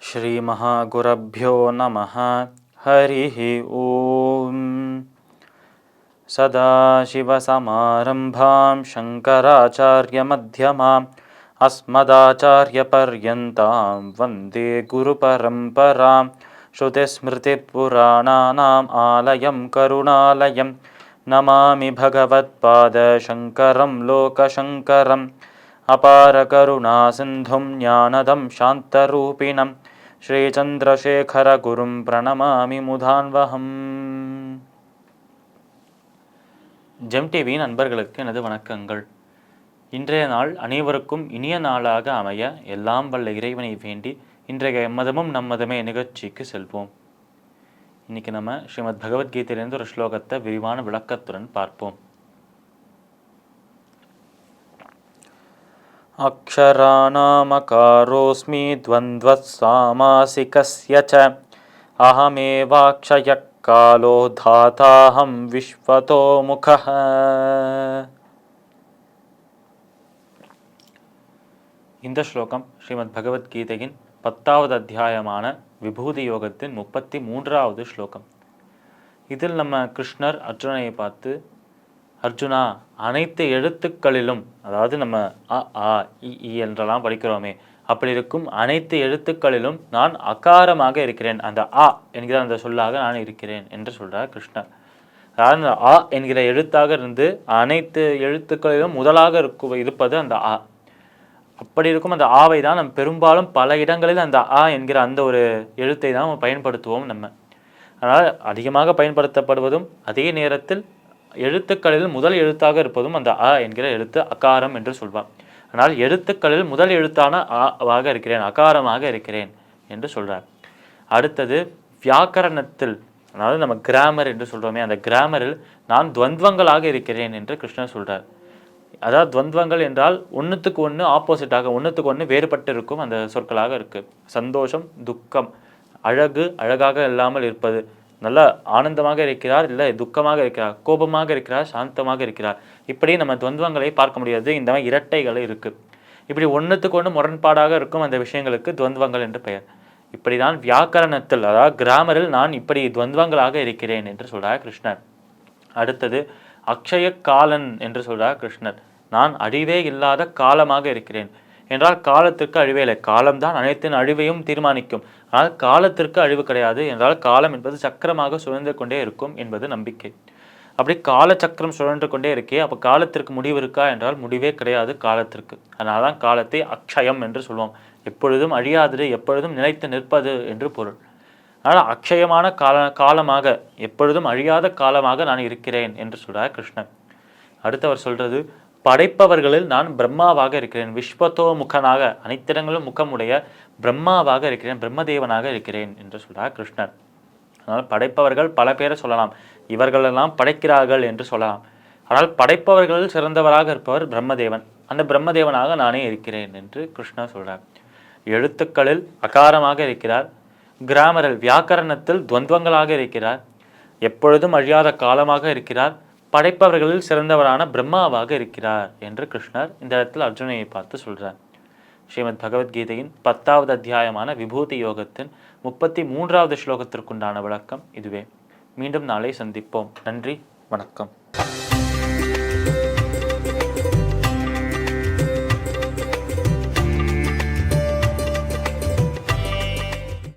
श्रीमहागुरुभ्यो नमः। हरिः ओम्। सदाशिवसमारम्भां शङ्कराचार्यमध्यमाम् अस्मदाचार्यपर्यन्तां वन्दे गुरुपरम्परां। श्रुतिस्मृतिपुराणानाम् आलयं करुणालयं नमामि भगवत्पादशङ्करं लोकशङ्करम्। अपारकरुणासिन्धुं ज्ञानदं शान्तरूपिणं श्रीचन्द्रशेखरगुरुं प्रणमामि मुदान्वहम्. ஜெம் டிவியின் நண்பர்களுக்கு எனது வணக்கங்கள். இன்றைய நாள் அனைவருக்கும் இனிய நாளாக அமைய எல்லாம் வல்ல இறைவனை வேண்டி இன்றைய எம்மதமும் நம்மதமே நிகழ்ச்சிக்கு செல்வோம். இன்னைக்கு நம்ம ஸ்ரீமத் பகவத்கீதையிலிருந்து ஒரு ஸ்லோகத்தை விரிவான விளக்கத்துடன் பார்ப்போம். அக்ஷராணாமகாரோஸ்மி த்வந்த்வஸ் சாமாசிகஸ்ய ச அஹமேவாக்ஷயக் காலோ தாதாஹம் விஸ்வதோ முகஹ. இந்த ஸ்லோகம் ஸ்ரீமத் பகவத்கீதையின் 10வது அத்தியாயமான விபூதி யோகத்தின் 33வது ஸ்லோகம். இதில் நம்ம கிருஷ்ணர் அர்ஜுனனை பார்த்து, அர்ஜுனா, அனைத்து எழுத்துக்களிலும், அதாவது நம்ம அ ஆ இ ஈ என்றெல்லாம் படிக்கிறோமே, அப்படி இருக்கும் அனைத்து எழுத்துக்களிலும் நான் அகாரமாக இருக்கிறேன், அந்த அ என்கிற அந்த சொல்லாக நான் இருக்கிறேன் என்று சொல்றார் கிருஷ்ணர். அதாவது அந்த அ என்கிற எழுத்தாக இருந்து அனைத்து எழுத்துக்களிலும் முதலாக இருப்பது அந்த அ. அப்படி இருக்கும் அந்த ஆவை தான் நம்ம பெரும்பாலும் பல இடங்களில் அந்த அ என்கிற அந்த ஒரு எழுத்தை தான் நம்ம பயன்படுத்துவோம் நம்ம. அதனால் அதிகமாக பயன்படுத்தப்படுவதும் அதே நேரத்தில் எழுத்துக்களில் முதல் எழுத்தாக இருப்பதும் அந்த அ என்கிற எழுத்து அகாரம் என்று சொல்வார். ஆனால் எழுத்துக்களில் முதல் எழுத்தான ஆக இருக்கிறேன், அகாரமாக இருக்கிறேன் என்று சொல்றார். அடுத்தது வியாக்கரணத்தில், அதாவது நம்ம கிராமர் என்று சொல்றோமே, அந்த கிராமரில் நான் துவந்தங்களாக இருக்கிறேன் என்று கிருஷ்ணர் சொல்றார். அதாவது துவந்தங்கள் என்றால் ஒன்றுத்துக்கு ஒன்று ஆப்போசிட்டாக, ஒன்றுத்துக்கு ஒன்று வேறுபட்டு இருக்கும் அந்த சொற்களாக இருக்கு. சந்தோஷம், துக்கம், அழகு, அழகாக இல்லாமல் இருப்பது, நல்ல ஆனந்தமாக இருக்கிறார், இல்லை துக்கமாக இருக்கிறார், கோபமாக இருக்கிறார், சாந்தமாக இருக்கிறார், இப்படி நம்ம துவந்தங்களை பார்க்க முடியாது. இந்த மாதிரி இரட்டைகள் இருக்கு. இப்படி ஒன்றுத்துக்கு ஒன்று முரண்பாடாக இருக்கும் அந்த விஷயங்களுக்கு துவந்தங்கள் என்று பெயர். இப்படிதான் வியாக்கரணத்தில், அதாவது கிராமரில் நான் இப்படி துவந்தங்களாக இருக்கிறேன் என்று சொல்றார் கிருஷ்ணர். அடுத்தது அக்ஷய காலன் என்று சொல்றார் கிருஷ்ணர். நான் அழிவே இல்லாத காலமாக இருக்கிறேன் என்றால் காலத்திற்கு அழிவே இல்லை, காலம்தான் அனைத்தின் அழிவையும் தீர்மானிக்கும். ஆனால் காலத்திற்கு அழிவு கிடையாது என்றால் காலம் என்பது சக்கரமாக சுழன்று கொண்டே இருக்கும் என்பது நம்பிக்கை. அப்படி கால சக்கரம் சுழன்று கொண்டே இருக்கே, அப்போ காலத்திற்கு முடிவு இருக்கா என்றால் முடிவே கிடையாது காலத்திற்கு. அதனால தான் காலத்தை அக்ஷயம் என்று சொல்லுவோம். எப்பொழுதும் அழியாதது, எப்பொழுதும் நிலைத்து நிற்பது என்று பொருள். அதனால் அக்ஷயமான காலமாக, எப்பொழுதும் அழியாத காலமாக நான் இருக்கிறேன் என்று சொல்றார் கிருஷ்ணன். அடுத்தவர் சொல்றது, படைப்பவர்களில் நான் பிரம்மாவாக இருக்கிறேன், விஸ்வதோ முகனாக, அனைத்திடங்களும் முகமுடைய பிரம்மாவாக இருக்கிறேன், பிரம்மதேவனாக இருக்கிறேன் என்று சொல்றார் கிருஷ்ணர். அதனால் படைப்பவர்கள் பல பேரை சொல்லலாம், இவர்களெல்லாம் படைக்கிறார்கள் என்று சொல்லலாம். ஆனால் படைப்பவர்களில் சிறந்தவராக இருப்பவர் பிரம்மதேவன், அந்த பிரம்மதேவனாக நானே இருக்கிறேன் என்று கிருஷ்ணர் சொல்றார். எழுத்துக்களில் அகாரமாக இருக்கிறார், கிராமரில் வியாக்கரணத்தில் துவந்தங்களாக இருக்கிறார், எப்பொழுதும் அழியாத காலமாக இருக்கிறார், படைப்பவர்களில் சிறந்தவரான பிரம்மாவாக இருக்கிறார் என்று கிருஷ்ணர் இந்த இடத்தில் அர்ஜுனையை பார்த்து சொல்றார். ஸ்ரீமத் பகவத்கீதையின் 10வது அத்தியாயமான விபூதி யோகத்தின் 33வது ஸ்லோகத்திற்குண்டான விளக்கம் இதுவே. மீண்டும் நாளை சந்திப்போம். நன்றி, வணக்கம்.